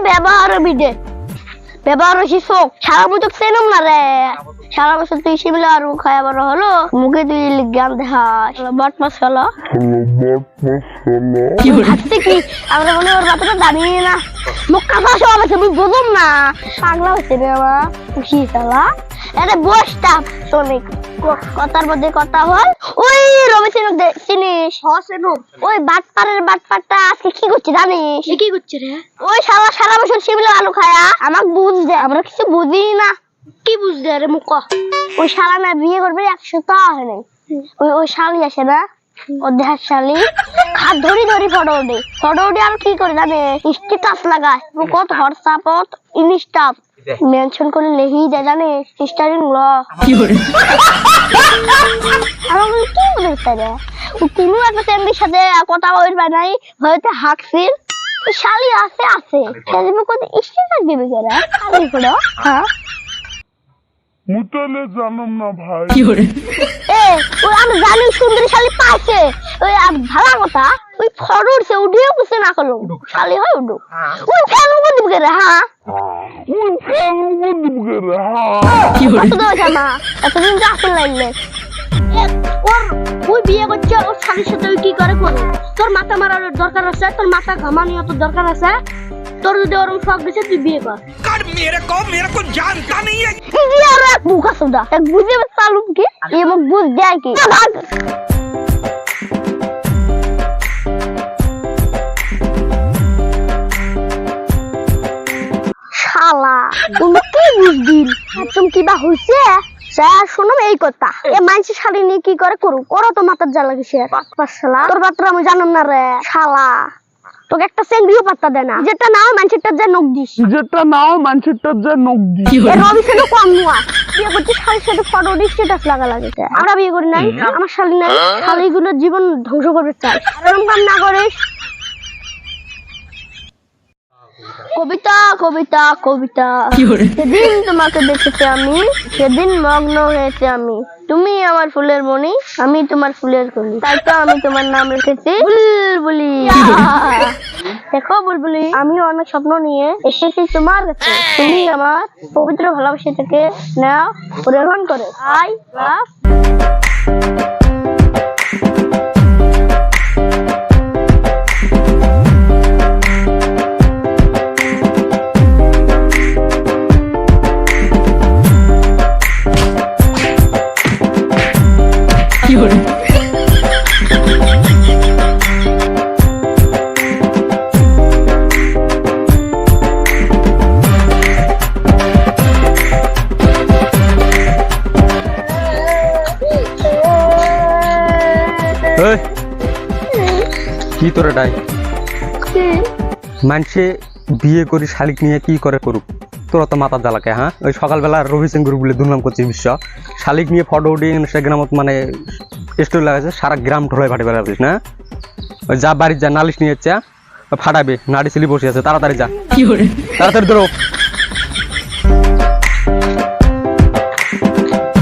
ব্যবহার বিদে ব্যবহার হচ্ছে শোক সারা বছর চেনম না রে সারা বছর তুই শিমলা আর খায়া বড় হলো মুখে তুই জ্ঞান দেখাস বট মশলা ভাবছি কি আমরা মনে ওর বাচ্চাটা দাঁড়িয়ে না মুখ কাঁচা সব আছে তুই বুঝুম না পাগলা হচ্ছে রে আমার খুশি চালা এটা বসটা শোনিক কথার মধ্যে কথা হল ওই রবি সেনক চিনিস ওই বাটপারটা আজকে কি করছে জানিস কি করছে রে ওই সারা বছর শিমলা আলু খায়া আমাকে বুঝ দে আমরা কিছু বুঝি না কি বুঝ দে রে মুখ ওই শালা না বিয়ে করবে 100 টা হয় নাই ওই শালি আসে না ও দেহার শালি খাট ধরি ফটো উঠে আর কি করে জানে স্ট্যাটাস লাগায় কত হোয়াটসঅ্যাপ ইনস্টা মেনশন করে লেহি যায় জানে স্টারিং ল কি করে আমি কি বলে তারে তুমি একটা চ্যাম্পিয়নের সাথে কথা বলবে নাই হয়তো হাকছিস শালি আছে সেদিন কোন স্ট্যাটাস দিবে যারা খালি করে হ্যাঁ মুতালে জানম না ভাই কি করে ওই আমি জানি সুন্দরী শালি পাইছে ওই আর ভালো কথা ওই ফরুরছে উঠিও কিছু না করলো শালি হয় উঠো ওই ফ্যান দিবে রে হ্যাঁ কি করে তো জানা এতদিন যা আসল লাগলে ওই বিয়ে করছে ওর শালির সাথে ওই কি করে তোর মাথা মারার দরকার আছে তোর মাথা ঘামানোর তোর দরকার আছে তোর যদি ওরম শখ দিছে তুই বিয়ে কর मेरे को जानता नहीं है ये और एक भूखा सौदा एक बुझे में सालूम के ये मुझ बुझ जाए की শালা তুমি কি বুঝদিন তুমি কি বা হইছে স্যার শুনুম এই কথা এ মানসি শালি নিয়ে কি করে করুক ওরা তো মাথার জ্বালা গেছে শালা তোর বাতরা আমি জানাম না রে শালা তোকে একটা সেন্ডিও পাত্তা দেয় না যেটা নাও মানসিটার যা নখ দিস এ রবি সেন কম নুয়া বিয়ে করছিস শালির সাথে ফটো দিস স্ট্যাটাস লাগা লাগেছে আমরা বিয়ে করি নাই আমার শালি নাই শালিগুলোর জীবন ধ্বংস করবে চাই এরকম কাম না করিস কবিতা সেদিন তোমাকে দেখেছি আমি সেদিন মগ্ন হয়েছে আমি তুমি আমার ফুলের মণি আমি তোমার ফুলের কলি তাই তো আমি তোমার নাম রেখেছি বুলবুলি দেখো বুলবুলি আমি অনেক স্বপ্ন নিয়ে এসেছি তোমার কাছে তুমি আমার পবিত্র ভালোবাসা থেকে নাও গ্রহণ করে আই লাভ কি তোরে ডাই মানুষে বিয়ে করি শালিক নিয়ে কি করে করুক তোরা তো মাথার জ্বালাকে হ্যাঁ ওই সকালবেলা রবি সিং গ্রুপ বলে দুর্নাম করছে বিশ্ব শালিক নিয়ে ফটো উঠে ইনস্টাগ্রামত মানে স্টোরি লাগাচ্ছে সারা গ্রাম ঢোলাই ফাটে বেড়াবিস না ওই যা বাড়ির যা নালিশ নিয়ে যাচ্ছে ফাটাবে নাড়ি সিলি বসে আছে তাড়াতাড়ি যা কি করে তাড়াতাড়ি ধরো